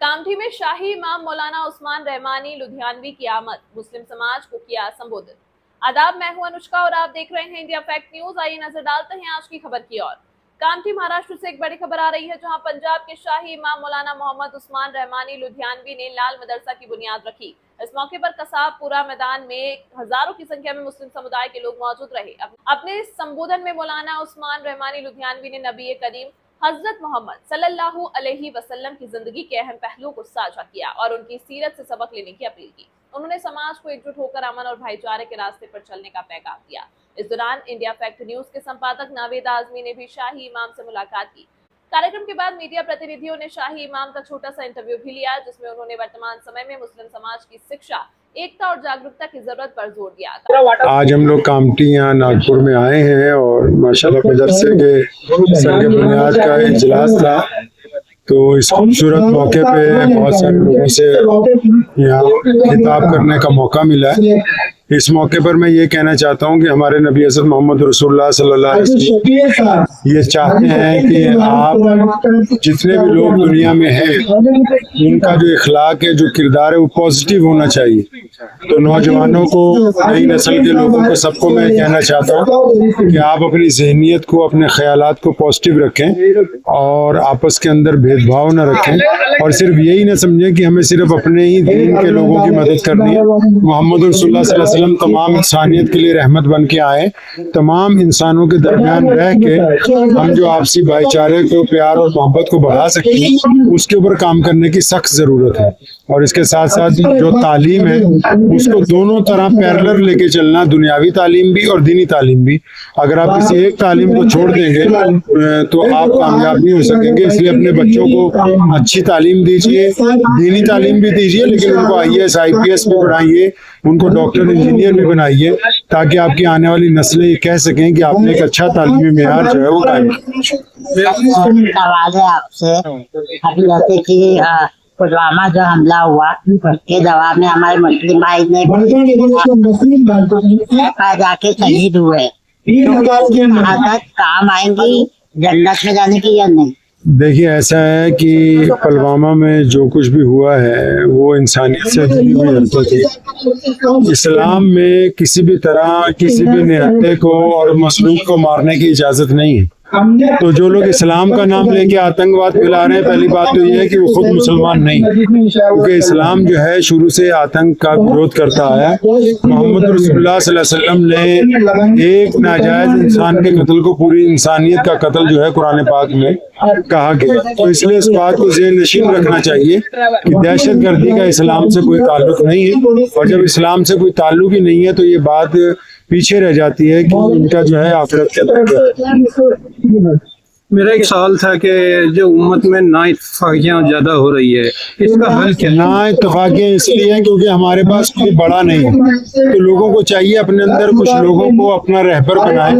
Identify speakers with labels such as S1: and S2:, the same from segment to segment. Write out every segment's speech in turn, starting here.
S1: कामठी में शाही इमाम मौलाना उस्मान रहमानी लुधियानवी की आमद, मुस्लिम समाज को किया संबोधित। आदाब, मैं हूं अनुष्का और आप देख रहे हैं इंडिया फैक्ट न्यूज। आइए नजर डालते हैं आज की खबर की ओर। कामठी महाराष्ट्र से एक बड़ी खबर आ रही है, जहां पंजाब के शाही इमाम मौलाना मोहम्मद उस्मान रहमानी लुधियानवी ने लाल मदरसा की बुनियाद रखी। इस मौके पर कसाबपुरा मैदान में हजारों की संख्या में मुस्लिम समुदाय के लोग मौजूद रहे। अपने संबोधन में मौलाना उस्मान रहमानी लुधियानवी ने नबी करीम हजरत मोहम्मद सल्लल्लाहु अलैहि वसल्लम की जिंदगी के अहम पहलुओं को साझा किया और उनकी सीरत से सबक लेने की अपील की। उन्होंने समाज को एकजुट होकर अमन और भाईचारे के रास्ते पर चलने का पैगाम दिया। इस दौरान इंडिया फैक्ट न्यूज के संपादक नावेद आजमी ने भी शाही इमाम से मुलाकात की। कार्यक्रम के बाद मीडिया प्रतिनिधियों ने शाही इमाम का छोटा सा इंटरव्यू भी लिया, जिसमें उन्होंने वर्तमान समय में मुस्लिम समाज की शिक्षा, एकता और जागरूकता की जरूरत पर जोर दिया।
S2: आज हम लोग कामठी यहाँ नागपुर में आए हैं और माशाल्लाह मदरसे के संग बुनियाद का इजलास था, तो इस खूबसूरत मौके पे बहुत सारे लोगों से यहाँ खिताब करने का मौका मिला है। इस मौके पर मैं ये कहना चाहता हूँ कि हमारे नबी हज़रत मोहम्मद रसूलुल्लाह सल्लल्लाहु अलैहि वसल्लम ये चाहते हैं कि आप जितने भी लोग दुनिया में हैं उनका जो इखलाक है, जो किरदार है, वो पॉजिटिव होना चाहिए। तो नौजवानों को, नई नस्ल के लोगों को, सबको मैं कहना चाहता हूँ कि आप अपनी ज़हनियत को, अपने ख्यालात को पॉजिटिव रखें और आपस के अंदर भेदभाव न रखें और सिर्फ यही न समझें कि हमें सिर्फ अपने ही दीन के लोगों की मदद करनी है। मोहम्मद रसूलुल्लाह सल्लल्लाहु अलैहि वसल्लम तमाम इंसानियत के लिए रहमत बन के आए। तमाम इंसानों के दरमियान रह के हम जो आपसी भाईचारे को, प्यार और मोहब्बत को बढ़ा सकें, उसके ऊपर काम करने की सख्त ज़रूरत है। और इसके साथ साथ जो तालीम है उसको दोनों तरह पैरेलल लेके चलना, दुनियावी तालीम भी और दीनी तालीम भी। अगर आप किसी एक तालीम को छोड़ देंगे तो आप कामयाब नहीं हो सकेंगे। इसलिए अपने बच्चों को अच्छी तालीम दीजिए, दीनी तालीम भी दीजिए, लेकिन उनको IAS IPS भी बनाइए, उनको डॉक्टर इंजीनियर भी बनाइए, ताकि आपकी आने वाली नस्लें ये कह सकें कि आपने एक अच्छा तालीमी मेयार जो है वो कायम किया।
S3: सवाल है आपसे, अभी जैसे कि पुलवामा जो हमला हुआ उसके जवाब में हमारे मुस्लिम भाई ने जाके शहीद हुए, तो काम आएंगी जन्नत में जाने की या नहीं?
S2: देखिए, ऐसा है कि पुलवामा में जो कुछ भी हुआ है वो इंसानियत से जुड़ी हुई हरकत है। इस्लाम में किसी भी तरह किसी भी निहत्ते को और मसलूक को मारने की इजाजत नहीं है। तो जो लोग इस्लाम का नाम लेके आतंकवाद फैला रहे हैं, पहली बात तो ये है कि वो खुद मुसलमान नहीं, क्योंकि इस्लाम जो है शुरू से आतंक का विरोध करता आया। मोहम्मद रसूलुल्लाह सल्लल्लाहु अलैहि वसल्लम ने एक नाजायज इंसान के कत्ल को पूरी इंसानियत का कत्ल जो है कुरान पाक में कहा गया। तो इसलिए इस बात को ज़हन नशीन रखना चाहिए कि दहशत गर्दी का इस्लाम से कोई ताल्लुक नहीं है, और जब इस्लाम से कोई ताल्लुक ही नहीं है तो ये बात पीछे रह जाती है कि इनका जो है आखिरत के।
S4: मेरा एक सवाल था कि जो उम्मत में नाइतफाकियाँ ज्यादा हो रही है, इसका हल क्या?
S2: नाइतफाकियाँ इसलिए हैं क्योंकि हमारे पास कोई बड़ा नहीं है। तो लोगों को चाहिए अपने अंदर कुछ लोगों को अपना रहबर बनाए,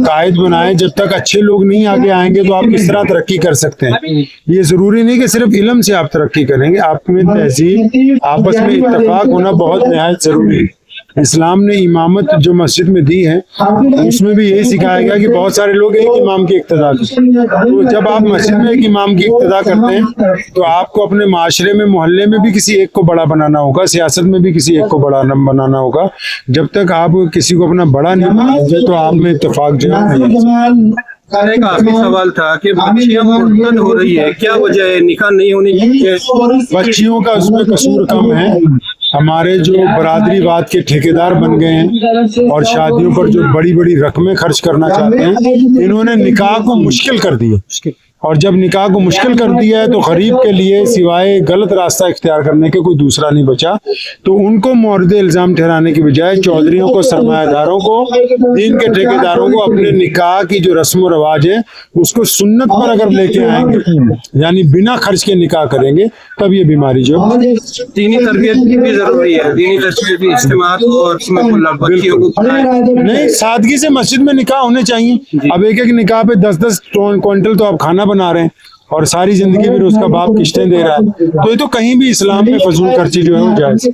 S2: कायद बनाए। जब तक अच्छे लोग नहीं आगे आएंगे तो आप किस तरह तरक्की कर सकते हैं? ये जरूरी नहीं कि सिर्फ इल्म से आप तरक्की करेंगे, आप में तहजीब, आपस में इत्तेफाक होना बहुत निहायत जरूरी है। इस्लाम ने इमामत जो मस्जिद में दी है उसमें भी यही सिखाया गया कि बहुत सारे लोग एक इमाम की इक्तदा करते हैं। तो जब आप मस्जिद में एक इमाम की इक्तदा करते हैं तो आपको अपने माशरे में, मोहल्ले में भी किसी एक को बड़ा बनाना होगा, सियासत में भी किसी एक को बड़ा बनाना होगा। जब तक आप किसी को अपना बड़ा नहीं बनाएंगे तो आप में इत्तेफाक जो है।
S4: एक आखिरी सवाल था कि बच्चियां मुर्तद हो रही है, क्या वजह है? निकाह नहीं होनी चाहिए?
S2: बच्चियों का उसमें कसूर कम है। हमारे जो बरादरीवाद के ठेकेदार बन गए हैं और शादियों पर जो बड़ी बड़ी रकमें खर्च करना चाहते हैं, इन्होंने निकाह को मुश्किल कर दिया। और जब निकाह को मुश्किल कर दिया है तो गरीब के लिए सिवाय गलत रास्ता इख्तियार करने के कोई दूसरा नहीं बचा। तो उनको मौरद इल्जाम ठहराने की बजाय चौधरियों को, सरमायादारों को, दीन के ठेकेदारों को अपने निकाह की जो रस्म व रवाज है उसको सुन्नत पर अगर लेके आएंगे, यानी बिना खर्च के निकाह करेंगे, तब ये बीमारी जो
S4: दीनी तरबियत भी जरूरी है, दीनी तरबियत भी इस्तेमाल और
S2: नहीं, सादगी से मस्जिद में निकाह होने चाहिए। अब एक एक निकाह पे 10-10 क्विंटल तो आप खाना बना रहे हैं और सारी जिंदगी फिर उसका बाप किस्तें दे रहा है। तो ये तो कहीं भी इस्लाम में फजूल खर्ची जो है वो जायज।